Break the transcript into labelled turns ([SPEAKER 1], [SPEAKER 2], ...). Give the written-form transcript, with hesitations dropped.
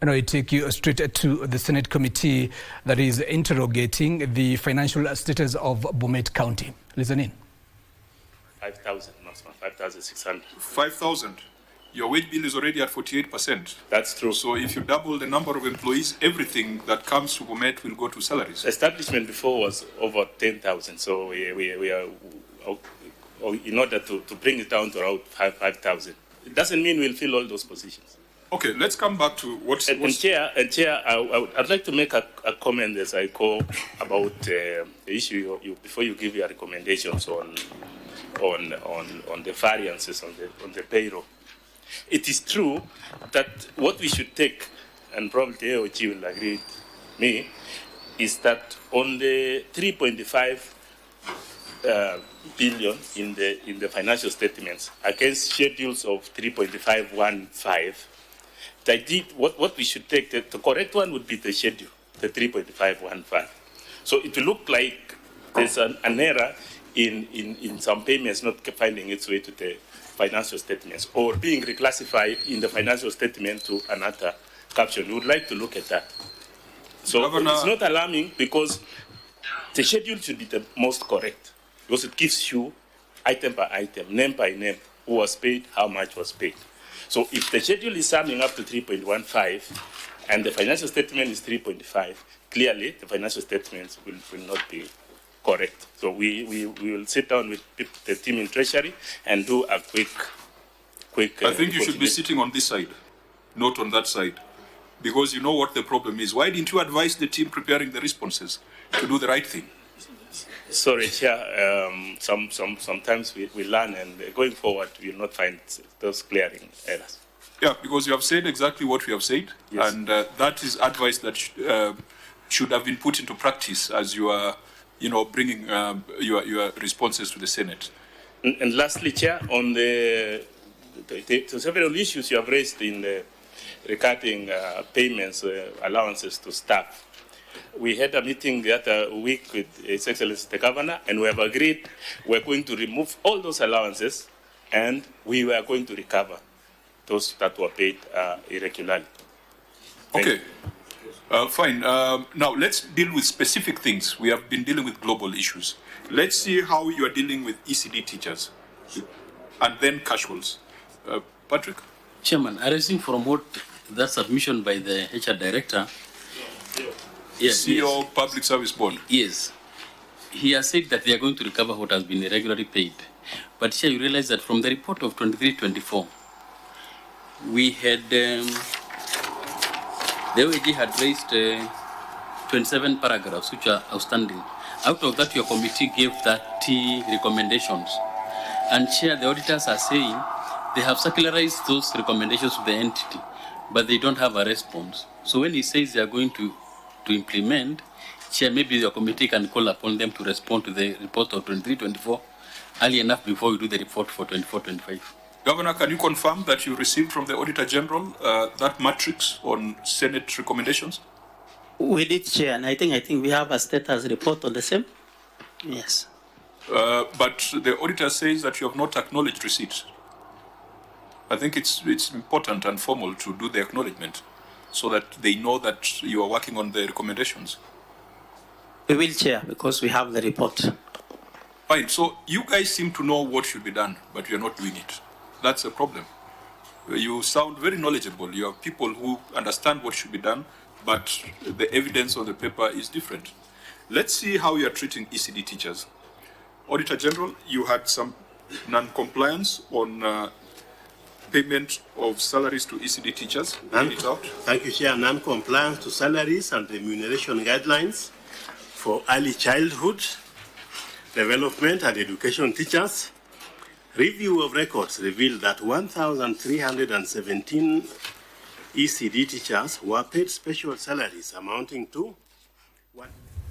[SPEAKER 1] And I take you straight to the Senate committee that is interrogating the financial status of Bomet County. Listen in.
[SPEAKER 2] 5,000, maximum 5,600.
[SPEAKER 3] 5,000. Your wage bill is already at 48%.
[SPEAKER 2] That's true.
[SPEAKER 3] So if you double the number of employees, everything that comes to Bomet will go to salaries.
[SPEAKER 2] Establishment before was over 10,000. So we are, in order to bring it down to around 5,000. It doesn't mean we'll fill all those positions.
[SPEAKER 3] Okay, let's come back to what's...
[SPEAKER 2] Chair, I'd like to make a comment as I go about the issue before you give your recommendations on the variances on the payroll. It is true that what we should take, and probably AOG will agree with me, is that on the 3.5 billion in the financial statements against schedules of 3.515. What we should take, the correct one would be the schedule, the 3.515. So it will look like there's an error in some payments not finding its way to the financial statements or being reclassified in the financial statement to another caption. We would like to look at that. So Governor, it's not alarming because the schedule should be the most correct because it gives you item by item, name by name, who was paid, how much was paid. So if the schedule is summing up to 3.15 and the financial statement is 3.5, clearly the financial statements will not be correct. So we will sit down with the team in Treasury and do a quick
[SPEAKER 3] I think you should be sitting on this side, not on that side, because you know what the problem is. Why didn't you advise the team preparing the responses to do the right thing?
[SPEAKER 2] Sorry, Chair. Sometimes we learn, and going forward, we will not find those glaring errors.
[SPEAKER 3] Yeah, because you have said exactly what we have said, yes. And that is advice that should have been put into practice as you are, bringing your responses to the Senate.
[SPEAKER 2] And lastly, Chair, on the several issues you have raised in regarding payments, allowances to staff. We had a meeting the other week with His Excellency the Governor, and we have agreed we're going to remove all those allowances and we were going to recover those that were paid irregularly.
[SPEAKER 3] Okay, fine. Now let's deal with specific things. We have been dealing with global issues. Let's see how you are dealing with ECD teachers and then casuals. Patrick?
[SPEAKER 4] Chairman, arising from what that submission by the HR Director, yes,
[SPEAKER 3] CEO Public Service Board.
[SPEAKER 4] Yes. He has said that they are going to recover what has been irregularly paid. But here you realize that from the report of 23-24, we had, the OAG had raised 27 paragraphs which are outstanding. Out of that, your committee gave 30 recommendations. And Chair, the auditors are saying they have circularized those recommendations to the entity, but they don't have a response. So when he says they are going to implement, Chair, maybe your committee can call upon them to respond to the report of 23-24 early enough before we do the report for 24-25.
[SPEAKER 3] Governor, can you confirm that you received from the Auditor General that matrix on Senate recommendations?
[SPEAKER 5] We did, Chair, and I think we have a status report on the same. Yes.
[SPEAKER 3] But the auditor says that you have not acknowledged receipt. I think it's important and formal to do the acknowledgement so that they know that you are working on the recommendations.
[SPEAKER 5] We will, Chair, because we have the report.
[SPEAKER 3] Fine. So you guys seem to know what should be done, but you are not doing it. That's a problem. You sound very knowledgeable. You have people who understand what should be done, but the evidence on the paper is different. Let's see how you are treating ECD teachers. Auditor General, you had some non-compliance on payment of salaries to ECD teachers.
[SPEAKER 6] Thank you, Chair. Non-compliance to salaries and remuneration guidelines for early childhood development and education teachers. Review of records revealed that 1,317 ECD teachers were paid special salaries amounting to